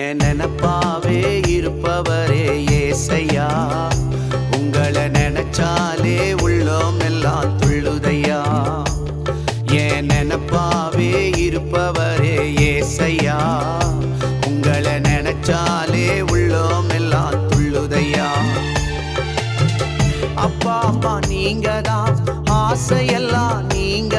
என் நினப்பாவே இருப்பவரே ஏசையா, உங்களை நினைச்சாலே உள்ளோம் எல்லாம் துள்ளுதையா. என் நினப்பாவே இருப்பவரே ஏசையா, உங்களை நினைச்சாலே உள்ளோம் எல்லாம் துள்ளுதையா. அப்பா அப்பா நீங்க தான், ஆசையெல்லாம் நீங்க